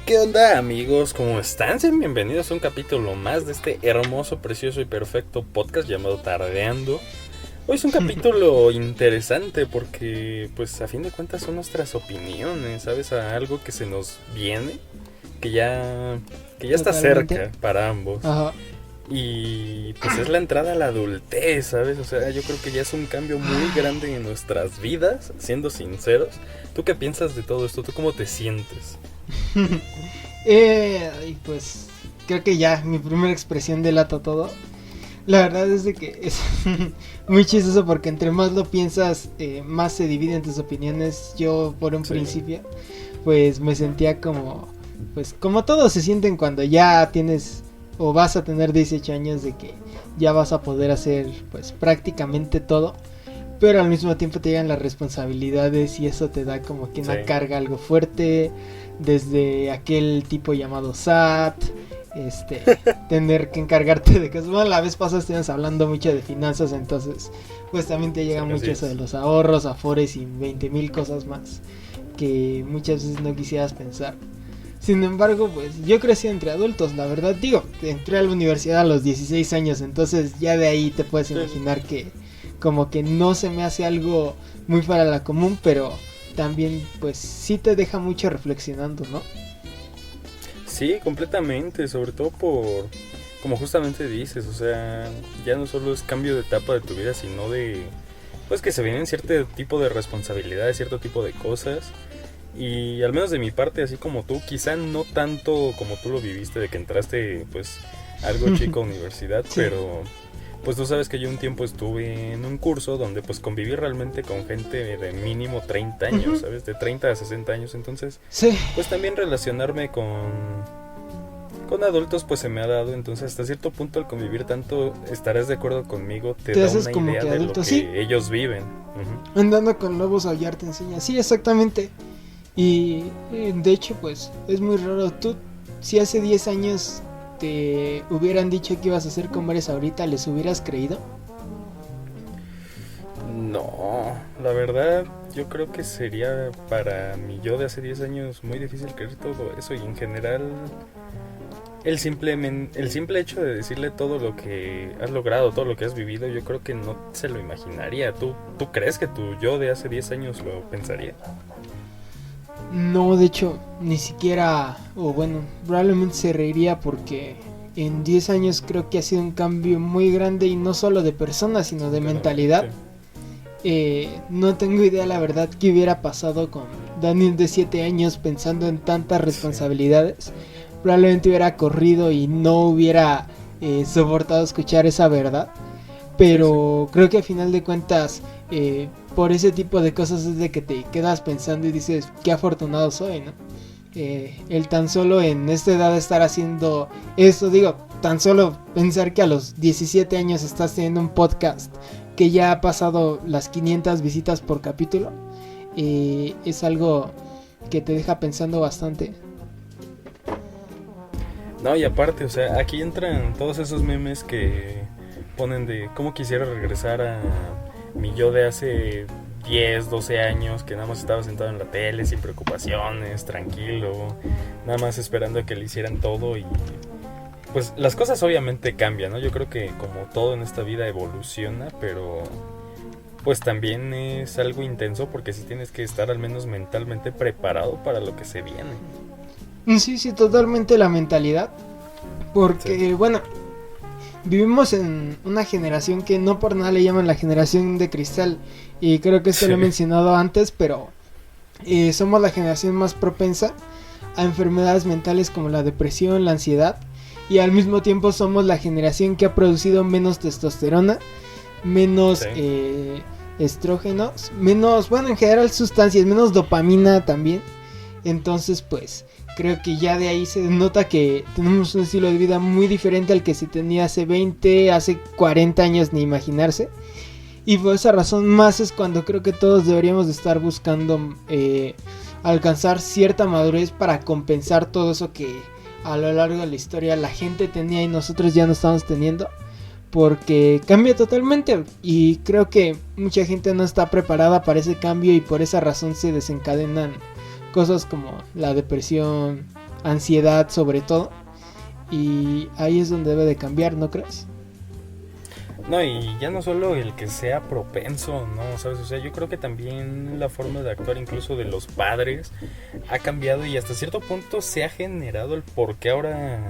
¿Qué onda, amigos? ¿Cómo están? Sean bienvenidos a un capítulo más de este hermoso, precioso y perfecto podcast llamado Tardeando. Hoy es un capítulo interesante porque, pues, a fin de cuentas son nuestras opiniones, ¿sabes? A algo que se nos viene, que ya está cerca para ambos. Ajá. Y pues es la entrada a la adultez, ¿sabes? O sea, yo creo que ya es un cambio muy grande en nuestras vidas, siendo sinceros. ¿Tú qué piensas de todo esto? ¿Tú cómo te sientes? Y pues creo que ya mi primera expresión delata todo. La verdad es de que es muy chistoso porque entre más lo piensas, más se dividen tus opiniones. Yo por un principio pues me sentía como todos se sienten cuando ya tienes o vas a tener 18 años, de que ya vas a poder hacer pues prácticamente todo, pero al mismo tiempo te llegan las responsabilidades y eso te da como que una carga algo fuerte, desde aquel tipo llamado SAT, tener que encargarte de cosas. Bueno, la vez pasada estuvimos hablando mucho de finanzas, entonces pues también te llega mucho eso de los ahorros, afores y 20,000 cosas más que muchas veces no quisieras pensar. Sin embargo, pues yo crecí entre adultos, la verdad. Digo, entré a la universidad a los 16 años, entonces ya de ahí te puedes imaginar que como que no se me hace algo muy fuera de la común, pero también pues sí te deja mucho reflexionando, ¿no? Sí, completamente, sobre todo por, como justamente dices, o sea, ya no solo es cambio de etapa de tu vida, sino de, pues que se vienen cierto tipo de responsabilidades, cierto tipo de cosas. Y al menos de mi parte, así como tú, quizá no tanto como tú lo viviste, de que entraste pues algo chico a universidad, sí. Pero pues tú sabes que yo un tiempo estuve en un curso donde pues conviví realmente con gente de mínimo 30 años, ¿sabes? De 30 a 60 años, entonces pues también relacionarme con adultos pues se me ha dado, entonces hasta cierto punto al convivir tanto, estarás de acuerdo conmigo, te da una como idea que adulto, de lo que ellos viven. Andando con lobos aullar te enseña, sí, exactamente. Y de hecho pues es muy raro. Tú, si hace 10 años te hubieran dicho que ibas a ser como eres ahorita, ¿les hubieras creído? No, la verdad yo creo que sería para mi yo de hace 10 años muy difícil creer todo eso. Y en general el simple hecho de decirle todo lo que has logrado, todo lo que has vivido, yo creo que no se lo imaginaría. ¿Tú crees que tu yo de hace 10 años lo pensaría? No, de hecho, ni siquiera, o bueno, probablemente se reiría porque en 10 años creo que ha sido un cambio muy grande y no solo de persona, sino de mentalidad. No tengo idea, la verdad, qué hubiera pasado con Daniel de 7 años pensando en tantas responsabilidades. Probablemente hubiera corrido y no hubiera soportado escuchar esa verdad. Pero creo que a final de cuentas, por ese tipo de cosas es de que te quedas pensando y dices, qué afortunado soy, ¿no? El tan solo en esta edad estar haciendo eso, digo, tan solo pensar que a los 17 años estás teniendo un podcast que ya ha pasado las 500 visitas por capítulo, es algo que te deja pensando bastante. No, y aparte, o sea, aquí entran todos esos memes que ponen de cómo quisiera regresar a mi yo de hace 10, 12 años, que nada más estaba sentado en la tele sin preocupaciones, tranquilo, nada más esperando a que le hicieran todo. Y pues las cosas obviamente cambian, ¿no? Yo creo que como todo en esta vida evoluciona, pero pues también es algo intenso porque sí tienes que estar al menos mentalmente preparado para lo que se viene. Sí, totalmente la mentalidad, porque bueno, vivimos en una generación que no por nada le llaman la generación de cristal. Y creo que esto lo he mencionado antes, pero somos la generación más propensa a enfermedades mentales como la depresión, la ansiedad. Y al mismo tiempo somos la generación que ha producido menos testosterona, menos estrógenos, menos, bueno, en general sustancias, menos dopamina también. Entonces pues creo que ya de ahí se nota que tenemos un estilo de vida muy diferente al que se tenía hace 20, hace 40 años, ni imaginarse. Y por esa razón más es cuando creo que todos deberíamos de estar buscando alcanzar cierta madurez para compensar todo eso que a lo largo de la historia la gente tenía y nosotros ya no estamos teniendo. Porque cambia totalmente y creo que mucha gente no está preparada para ese cambio y por esa razón se desencadenan cosas como la depresión, ansiedad sobre todo. Y ahí es donde debe de cambiar, ¿no crees? No, y ya no solo el que sea propenso, ¿no? ¿Sabes? O sea, yo creo que también la forma de actuar incluso de los padres ha cambiado y hasta cierto punto se ha generado el por qué ahora,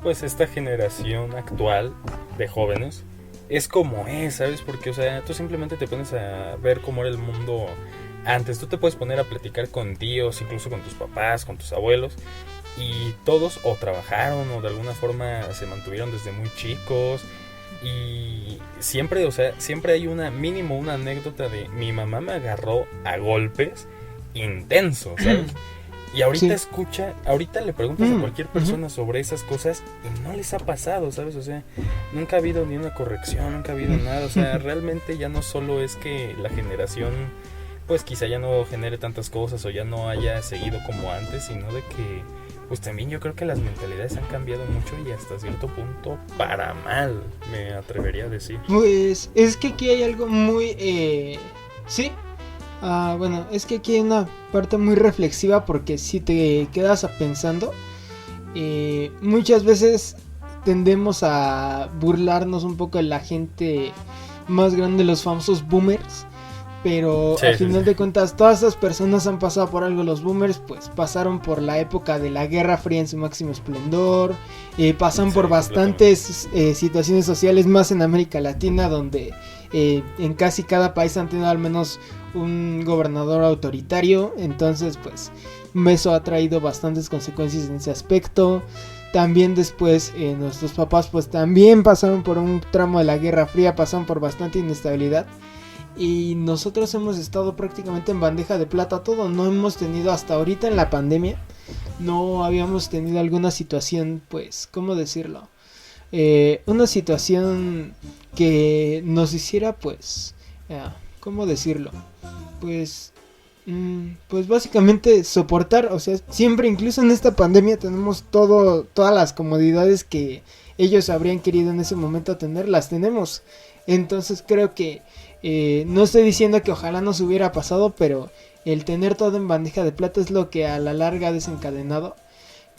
pues esta generación actual de jóvenes es como es, ¿sabes? Porque, o sea, tú simplemente te pones a ver cómo era el mundo antes. Tú te puedes poner a platicar con tíos, incluso con tus papás, con tus abuelos, y todos o trabajaron o de alguna forma se mantuvieron desde muy chicos. Y siempre, o sea, siempre hay una mínimo una anécdota de mi mamá me agarró a golpes intensos, ¿sabes? Y ahorita Sí. ahorita le preguntas a cualquier persona sobre esas cosas y no les ha pasado, ¿sabes? O sea, nunca ha habido ni una corrección, nunca ha habido nada. O sea, realmente ya no solo es que la generación, pues quizá ya no genere tantas cosas o ya no haya seguido como antes, sino de que, pues también yo creo que las mentalidades han cambiado mucho y hasta cierto punto para mal, me atrevería a decir. Pues es que aquí hay algo muy... sí. Bueno, es que aquí hay una parte muy reflexiva porque si te quedas pensando, muchas veces tendemos a burlarnos un poco de la gente más grande, los famosos boomers. Pero Sí, al sí, sí. final de cuentas, todas esas personas han pasado por algo. Los boomers, pues pasaron por la época de la Guerra Fría en su máximo esplendor. Pasan Sí, por completamente. bastantes situaciones sociales, más en América Latina, donde en casi cada país han tenido al menos un gobernador autoritario. Entonces, pues, eso ha traído bastantes consecuencias en ese aspecto. También después nuestros papás, pues también pasaron por un tramo de la Guerra Fría, pasaron por bastante inestabilidad. Y nosotros hemos estado prácticamente en bandeja de plata todo. No hemos tenido hasta ahorita en la pandemia. No habíamos tenido alguna situación, pues, ¿cómo decirlo? Una situación que nos hiciera, pues, ¿cómo decirlo? Pues, pues básicamente soportar. O sea, siempre, incluso en esta pandemia, tenemos todas las comodidades que ellos habrían querido en ese momento tener, las tenemos. Entonces creo que no estoy diciendo que ojalá nos hubiera pasado, pero el tener todo en bandeja de plata es lo que a la larga ha desencadenado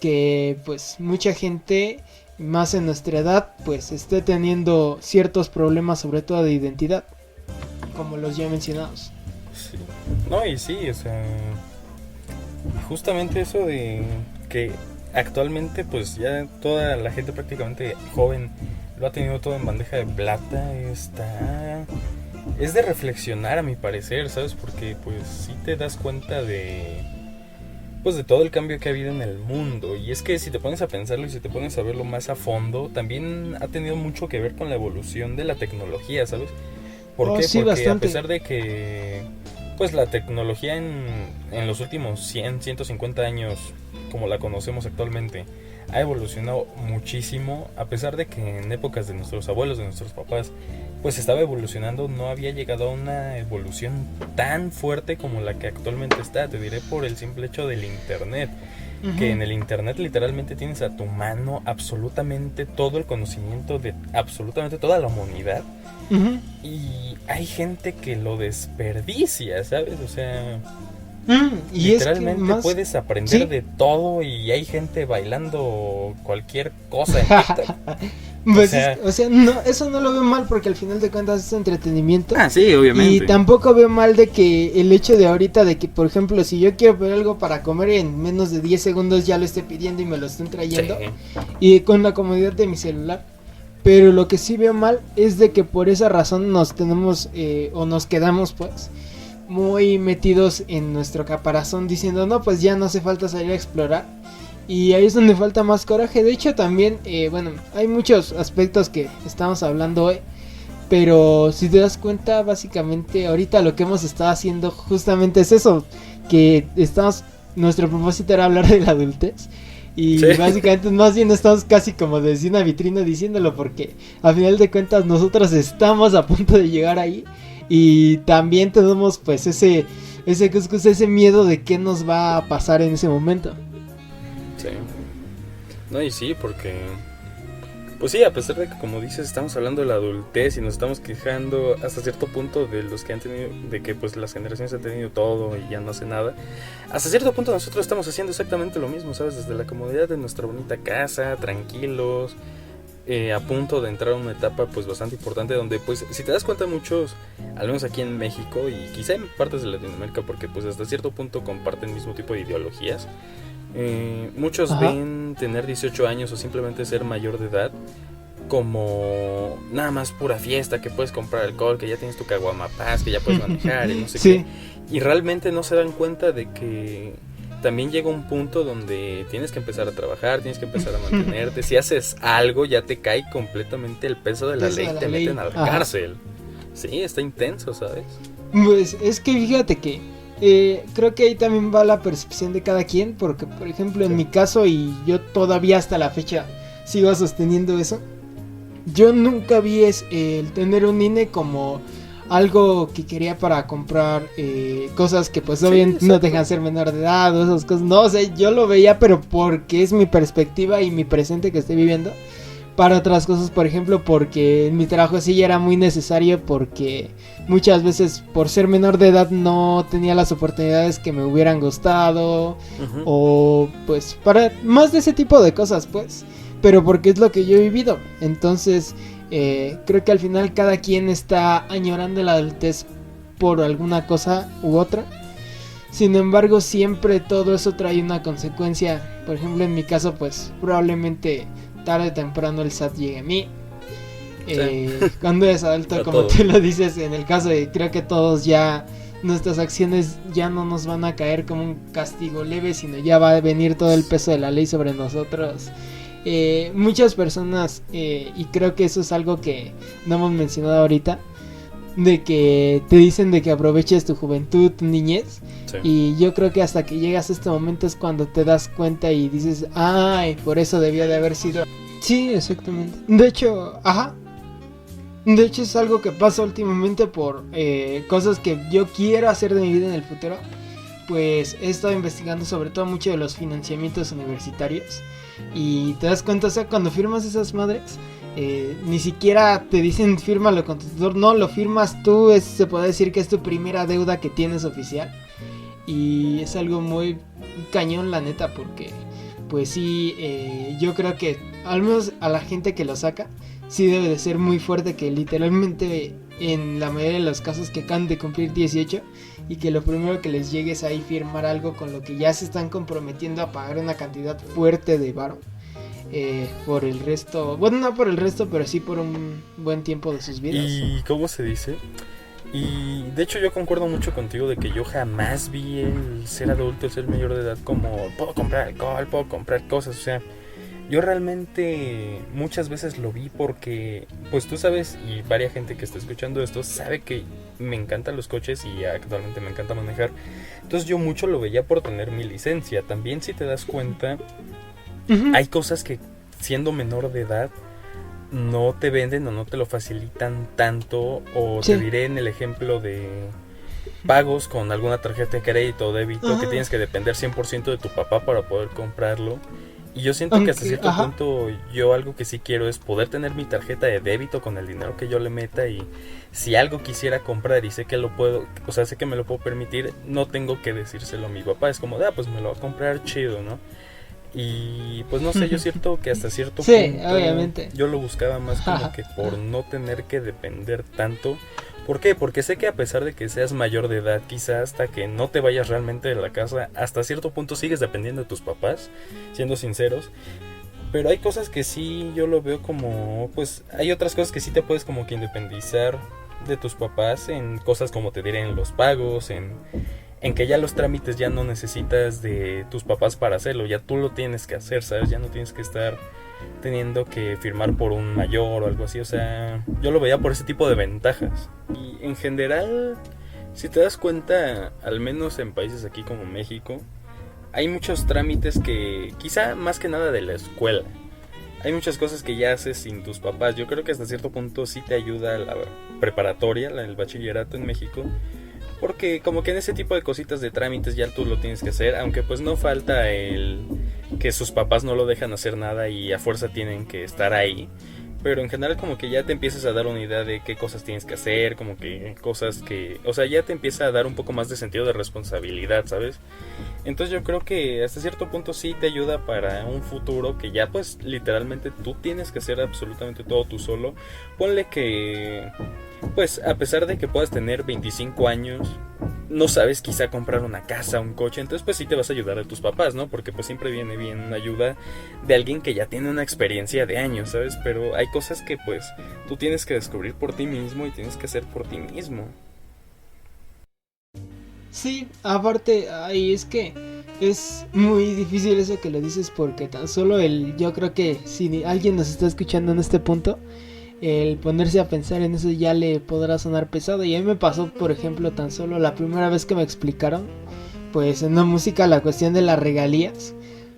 que pues mucha gente más en nuestra edad pues esté teniendo ciertos problemas, sobre todo de identidad, como los ya mencionados. Sí. No, y sí, o sea, justamente eso de que actualmente pues ya toda la gente prácticamente joven lo ha tenido todo en bandeja de plata, está... Es de reflexionar a mi parecer, ¿sabes? Porque pues sí te das cuenta de... Pues de todo el cambio que ha habido en el mundo. Y es que si te pones a pensarlo y si te pones a verlo más a fondo, también ha tenido mucho que ver con la evolución de la tecnología, ¿sabes? ¿Por Oh, qué? sí, Porque a bastante. pesar de que pues la tecnología en los últimos 100, 150 años, como la conocemos actualmente, ha evolucionado muchísimo, a pesar de que en épocas de nuestros abuelos, de nuestros papás, pues estaba evolucionando, no había llegado a una evolución tan fuerte como la que actualmente está. Te diré por el simple hecho del internet, que Uh-huh. en el internet literalmente tienes a tu mano absolutamente todo el conocimiento de absolutamente toda la humanidad. Uh-huh. Y hay gente que lo desperdicia, ¿sabes? O sea, Y es que literalmente más... puedes aprender Sí. de todo y hay gente bailando cualquier cosa en TikTok. O Pues sea, o sea, no, eso no lo veo mal porque al final de cuentas es entretenimiento. ah, sí, Y obviamente. tampoco veo mal de que el hecho de ahorita de que, por ejemplo, si yo quiero pedir algo para comer en menos de 10 segundos ya lo esté pidiendo y me lo estén Sí, trayendo. Y con la comodidad de mi celular. Pero lo que sí veo mal es de que por esa razón nos tenemos o nos quedamos pues muy metidos en nuestro caparazón diciendo no, pues ya no hace falta salir a explorar. Y ahí es donde falta más coraje. De hecho también, bueno, hay muchos aspectos que estamos hablando hoy. Pero si te das cuenta, básicamente ahorita lo que hemos estado haciendo justamente es eso. Que estamos, nuestro propósito era hablar de la adultez. sí. Y básicamente más bien estamos casi como desde una vitrina diciéndolo porque a final de cuentas nosotros estamos a punto de llegar ahí. Y también tenemos pues ese miedo de qué nos va a pasar en ese momento. Sí. No, y sí, porque Pues sí, a pesar de que, como dices, estamos hablando de la adultez y nos estamos quejando hasta cierto punto de los que han tenido, de que pues las generaciones han tenido todo y ya no hace nada. Hasta cierto punto nosotros estamos haciendo exactamente lo mismo, ¿sabes? Desde la comodidad de nuestra bonita casa, tranquilos, a punto de entrar a una etapa pues bastante importante donde pues si te das cuenta muchos, al menos aquí en México y quizá en partes de Latinoamérica, porque pues hasta cierto punto comparten el mismo tipo de ideologías. Muchos Ajá. ven tener 18 años o simplemente ser mayor de edad como nada más pura fiesta, que puedes comprar alcohol, que ya tienes tu caguamapaz, que ya puedes manejar y no sé Sí, qué. Y realmente no se dan cuenta de que también llega un punto donde tienes que empezar a trabajar, tienes que empezar a mantenerte. Si haces algo ya te cae completamente el peso de la peso ley, de la te ley. meten a la Ajá. cárcel. Sí, está intenso, ¿sabes? Pues es que fíjate que creo que ahí también va la percepción de cada quien, porque por ejemplo en Sí. mi caso, y yo todavía hasta la fecha sigo sosteniendo eso, yo nunca vi el tener un INE como algo que quería para comprar cosas que pues Sí, obviamente no te exacto. dejan ser menor de edad o esas cosas. No, o sea, yo lo veía pero porque es mi perspectiva y mi presente que estoy viviendo. Para otras cosas, por ejemplo, porque en mi trabajo sí ya era muy necesario, porque muchas veces por ser menor de edad no tenía las oportunidades que me hubieran gustado, Ujú. o pues para más de ese tipo de cosas, pues, pero porque es lo que yo he vivido. Entonces creo que al final cada quien está añorando la adultez por alguna cosa u otra. Sin embargo, siempre todo eso trae una consecuencia. Por ejemplo, en mi caso, pues probablemente tarde o temprano el SAT llegue a mí. Cuando eres adulto, A como todos. tú lo dices, en el caso de creo que todos ya, nuestras acciones ya no nos van a caer como un castigo leve, sino ya va a venir todo el peso de la ley sobre nosotros. Muchas personas, y creo que eso es algo que no hemos mencionado ahorita, de que te dicen de que aproveches tu juventud, tu niñez. Sí. Y yo creo que hasta que llegas a este momento es cuando te das cuenta y dices, ay, por eso debió de haber sido. Sí, exactamente. De hecho, ajá. De hecho es algo que pasa últimamente por cosas que yo quiero hacer de mi vida en el futuro. Pues he estado investigando sobre todo mucho de los financiamientos universitarios. Y te das cuenta, o sea, cuando firmas esas madres, ni siquiera te dicen fírmalo con tu tutor, no, lo firmas tú, se puede decir que es tu primera deuda que tienes oficial. Y es algo muy cañón, la neta, porque pues sí, yo creo que al menos a la gente que lo saca, sí debe de ser muy fuerte que literalmente en la mayoría de los casos que acaban de cumplir 18 y que lo primero que les llegue es ahí firmar algo con lo que ya se están comprometiendo a pagar una cantidad fuerte de varo. Por el resto, bueno, no por el resto, pero sí por un buen tiempo de sus vidas. ¿Y cómo se dice? Y de hecho yo concuerdo mucho contigo de que yo jamás vi el ser adulto, el ser mayor de edad como puedo comprar alcohol, puedo comprar cosas, o sea, yo realmente muchas veces lo vi porque, pues tú sabes, y varias gente que está escuchando esto sabe que me encantan los coches y actualmente me encanta manejar, entonces yo mucho lo veía por tener mi licencia. También si te das cuenta, hay cosas que siendo menor de edad no te venden o no te lo facilitan tanto, o Sí. te diré en el ejemplo de pagos con alguna tarjeta de crédito o débito, Ajá. que tienes que depender 100% de tu papá para poder comprarlo. Y yo siento que hasta Aunque, cierto ajá. punto yo algo que sí quiero es poder tener mi tarjeta de débito con el dinero que yo le meta, y si algo quisiera comprar y sé que lo puedo, o sea, sé que me lo puedo permitir, no tengo que decírselo a mi papá, es como, pues me lo va a comprar chido, ¿no? Y pues no sé, yo siento que hasta cierto Sí, punto obviamente. yo lo buscaba más como que por no tener que depender tanto. ¿Por qué? Porque sé que a pesar de que seas mayor de edad, quizá hasta que no te vayas realmente de la casa, hasta cierto punto sigues dependiendo de tus papás, siendo sinceros. Pero hay cosas que sí yo lo veo como, pues hay otras cosas que sí te puedes como que independizar de tus papás en cosas como te diré en los pagos, en que ya los trámites ya no necesitas de tus papás para hacerlo, ya tú lo tienes que hacer, ¿sabes? Ya no tienes que estar teniendo que firmar por un mayor o algo así, o sea, yo lo veía por ese tipo de ventajas. Y en general, si te das cuenta, al menos en países aquí como México, hay muchos trámites que, quizá más que nada de la escuela, hay muchas cosas que ya haces sin tus papás. Yo creo que hasta cierto punto sí te ayuda la preparatoria, el bachillerato en México, porque como que en ese tipo de cositas de trámites ya tú lo tienes que hacer, aunque pues no falta el que sus papás no lo dejan hacer nada y a fuerza tienen que estar ahí. Pero en general como que ya te empiezas a dar una idea de qué cosas tienes que hacer, como que cosas que... O sea, ya te empieza a dar un poco más de sentido de responsabilidad, ¿sabes? Entonces yo creo que hasta cierto punto sí te ayuda para un futuro que ya pues literalmente tú tienes que hacer absolutamente todo tú solo. Ponle que... Pues a pesar de que puedas tener 25 años, no sabes quizá comprar una casa, un coche, entonces pues sí te vas a ayudar a tus papás, ¿no? Porque pues siempre viene bien una ayuda de alguien que ya tiene una experiencia de años, ¿sabes? Pero hay cosas que pues tú tienes que descubrir por ti mismo y tienes que hacer por ti mismo. Sí, aparte, ay, es que es muy difícil eso que lo dices porque tan solo yo creo que si alguien nos está escuchando en este punto, el ponerse a pensar en eso ya le podrá sonar pesado. Y a mí me pasó, por ejemplo, tan solo la primera vez que me explicaron, pues en la música, la cuestión de las regalías.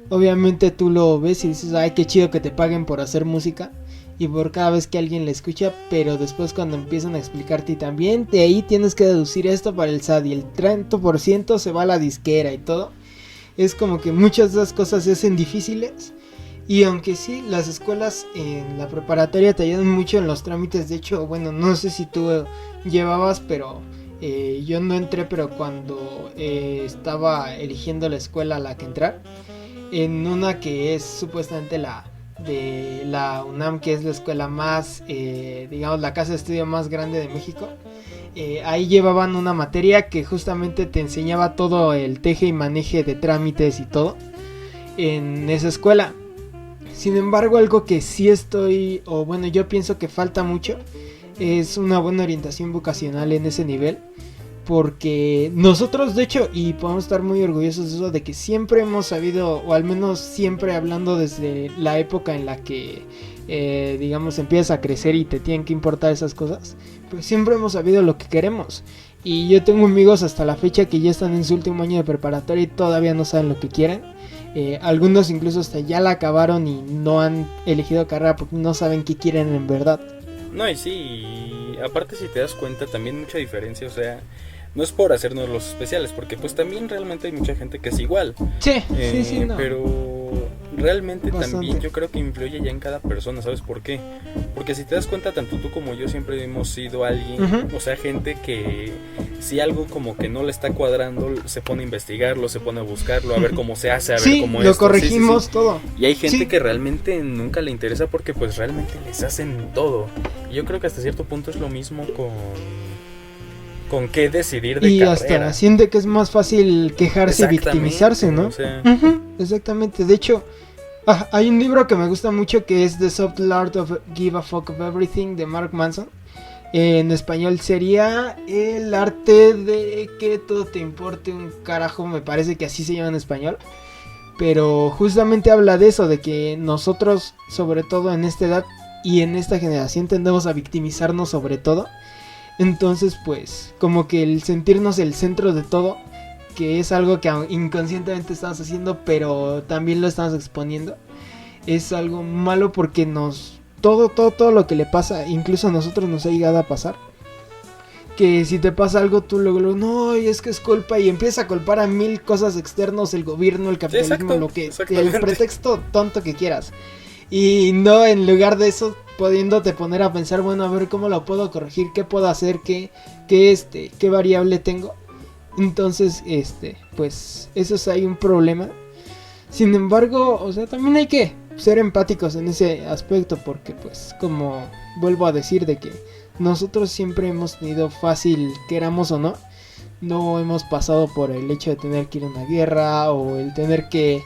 Obviamente tú lo ves y dices, ay, qué chido que te paguen por hacer música y por cada vez que alguien la escucha, pero después cuando empiezan a explicarte y también de ahí tienes que deducir esto para el SAT y el 30% se va a la disquera y todo. Es como que muchas de esas cosas se hacen difíciles. Y aunque sí, las escuelas en la preparatoria te ayudan mucho en los trámites. De hecho, bueno, no sé si tú llevabas, pero yo no entré, pero cuando estaba eligiendo la escuela a la que entrar, en una que es supuestamente la de la UNAM, que es la escuela más, digamos, la casa de estudio más grande de México, ahí llevaban una materia que justamente te enseñaba todo el teje y maneje de trámites y todo en esa escuela. Sin embargo, algo que sí estoy, o bueno, yo pienso que falta mucho, es una buena orientación vocacional en ese nivel. Porque nosotros, de hecho, y podemos estar muy orgullosos de eso, de que siempre hemos sabido, o al menos siempre hablando desde la época en la que, digamos, empiezas a crecer y te tienen que importar esas cosas, pues siempre hemos sabido lo que queremos. Y yo tengo amigos hasta la fecha que ya están en su último año de preparatoria y todavía no saben lo que quieren. Algunos incluso hasta ya la acabaron y no han elegido carrera porque no saben qué quieren en verdad. No, y sí, y aparte si te das cuenta también mucha diferencia, o sea, no es por hacernos los especiales, porque pues también realmente hay mucha gente que es igual. Sí, sí, no. Pero realmente Bastante. También yo creo que influye ya en cada persona, ¿sabes por qué? Porque si te das cuenta, tanto tú como yo siempre hemos sido alguien, o sea, gente que si algo como que no le está cuadrando, se pone a investigarlo, se pone a buscarlo, a ver cómo se hace, a ver cómo lo corregimos todo. Y hay gente que realmente nunca le interesa porque pues realmente les hacen todo. Y yo creo que hasta cierto punto es lo mismo con qué decidir de y carrera. hasta siente que es más fácil quejarse y victimizarse, ¿no? O sea... Exactamente, de hecho, hay un libro que me gusta mucho que es The Subtle Art of Give a Fuck of Everything de Mark Manson. En español sería El arte de que todo te importe un carajo, me parece que así se llama en español. Pero justamente habla de eso, de que nosotros, sobre todo en esta edad y en esta generación, tendemos a victimizarnos sobre todo. Entonces pues como que el sentirnos el centro de todo, que es algo que inconscientemente estamos haciendo pero también lo estamos exponiendo, es algo malo porque todo lo que le pasa, incluso a nosotros nos ha llegado a pasar. Que si te pasa algo tú luego no, y es que es culpa y empiezas a culpar a mil cosas externos, el gobierno, el capitalismo, lo que el pretexto tonto que quieras. Y no, en lugar de eso, pudiéndote poner a pensar, bueno, a ver cómo lo puedo corregir, qué puedo hacer, qué variable tengo. Entonces, pues eso es ahí un problema. Sin embargo, o sea, también hay que ser empáticos en ese aspecto, porque pues como vuelvo a decir, de que nosotros siempre hemos tenido fácil, queramos o no hemos pasado por el hecho de tener que ir a una guerra o el tener que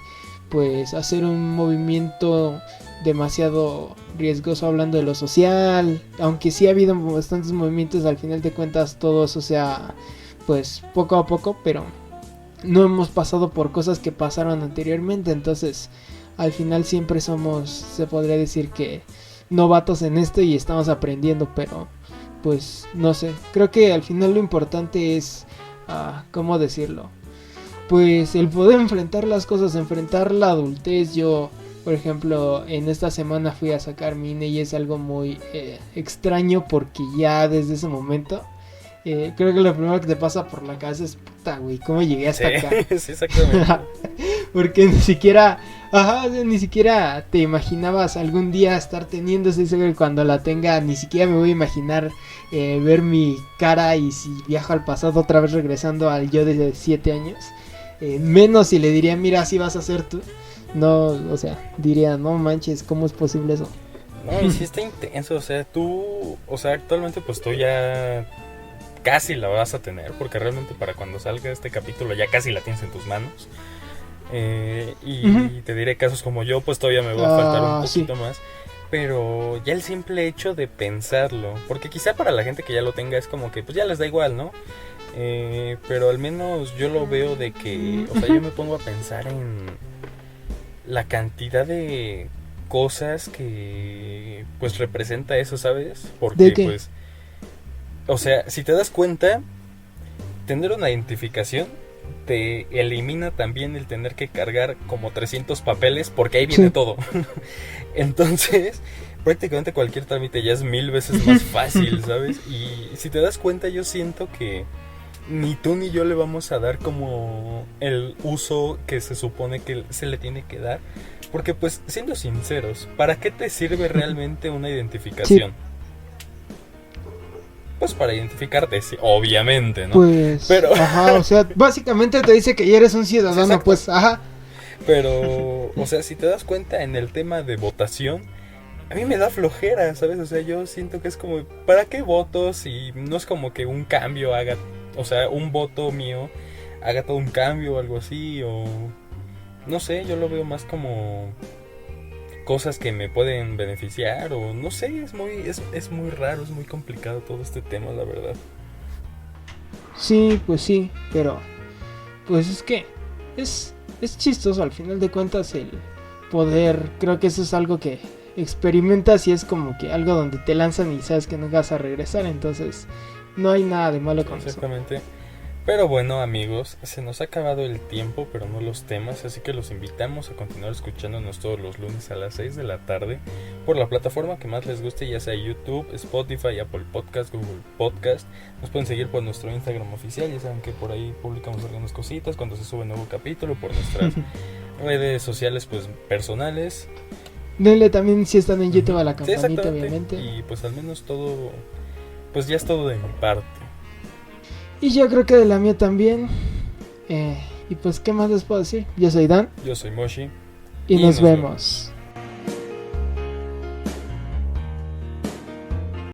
pues hacer un movimiento demasiado riesgoso hablando de lo social, aunque sí ha habido bastantes movimientos, al final de cuentas todo eso sea pues poco a poco, pero no hemos pasado por cosas que pasaron anteriormente, entonces al final siempre somos, se podría decir que novatos en esto y estamos aprendiendo, pero pues no sé, creo que al final lo importante es, ¿cómo decirlo? Pues el poder enfrentar las cosas, enfrentar la adultez. Yo, por ejemplo, en esta semana fui a sacar mi INE y es algo muy extraño porque ya desde ese momento creo que lo primero que te pasa por la cabeza es puta, güey, ¿cómo llegué hasta acá? Sí, exactamente. Porque ni siquiera, ajá, o sea, ni siquiera te imaginabas algún día estar teniendo ese que cuando la tenga, ni siquiera me voy a imaginar ver mi cara y si viajo al pasado otra vez regresando al yo de 7 años. Menos si le diría, mira, así vas a ser tú. No, o sea, diría, no manches, ¿cómo es posible eso? No, y sí está intenso, o sea, tú, o sea, actualmente pues tú ya casi la vas a tener, porque realmente para cuando salga este capítulo ya casi la tienes en tus manos. Y te diré casos como yo, pues todavía me va a faltar un poquito más. Pero ya el simple hecho de pensarlo, porque quizá para la gente que ya lo tenga es como que pues ya les da igual, ¿no? Pero al menos yo lo veo de que, o sea, yo me pongo a pensar en la cantidad de cosas que pues representa eso, ¿sabes? Porque pues, o sea, si te das cuenta, tener una identificación te elimina también el tener que cargar como 300 papeles porque ahí viene todo. Entonces, prácticamente cualquier trámite ya es 1000 veces más fácil, ¿sabes? Y si te das cuenta, yo siento que ni tú ni yo le vamos a dar como el uso que se supone que se le tiene que dar. Porque pues, siendo sinceros, ¿para qué te sirve realmente una identificación? Pues para identificarte, sí, obviamente, ¿no? Pues, pero... ajá, o sea, básicamente te dice que ya eres un ciudadano, sí, pues, ajá. Pero, o sea, si te das cuenta en el tema de votación, a mí me da flojera, ¿sabes? O sea, yo siento que es como, ¿para qué voto si no es como que un cambio haga, o sea, un voto mío haga todo un cambio o algo así? O, no sé, yo lo veo más como cosas que me pueden beneficiar o no sé, es muy raro, es muy complicado todo este tema, la verdad. Sí, pues sí, pero pues es que es chistoso al final de cuentas el poder, creo que eso es algo que experimentas y es como que algo donde te lanzan y sabes que no vas a regresar, entonces no hay nada de malo con eso. Exactamente. Pero bueno, amigos, se nos ha acabado el tiempo, pero no los temas, así que los invitamos a continuar escuchándonos todos los lunes a las 6 de la tarde por la plataforma que más les guste, ya sea YouTube, Spotify, Apple Podcast, Google Podcast. Nos pueden seguir por nuestro Instagram oficial, ya saben que por ahí publicamos algunas cositas cuando se sube un nuevo capítulo, por nuestras redes sociales pues personales. Denle también si están en YouTube a la campanita, sí, obviamente. Y pues al menos todo, pues ya es todo de mi parte. Y yo creo que de la mía también. Y pues, ¿qué más les puedo decir? Yo soy Dan. Yo soy Moshi. Y nos vemos.